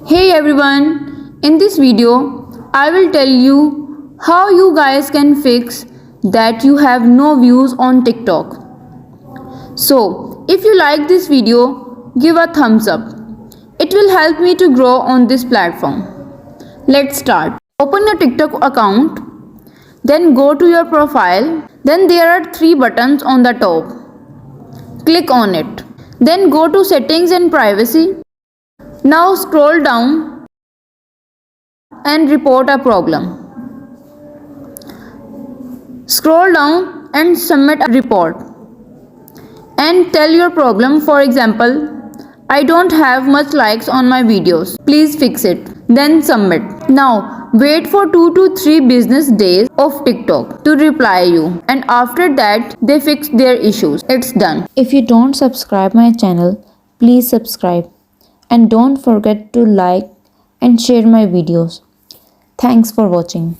Hey everyone, in this video I will tell you how you guys can fix that you have no views on TikTok. So, if you like this video, give a thumbs up. It will help me to grow on this platform. Let's start. Open your TikTok account, then go to your profile. Then there are three buttons on the top. Click on it. Then go to settings and privacy. Now scroll down and report a problem. Scroll down and submit a report. And tell your problem, for example, I don't have much likes on my videos. Please fix it. Then submit. Now wait for 2 to 3 business days of TikTok to reply you. And after that they fix their issues. It's done. If you don't subscribe my channel, please subscribe and don't forget to like and share my videos. Thanks for watching.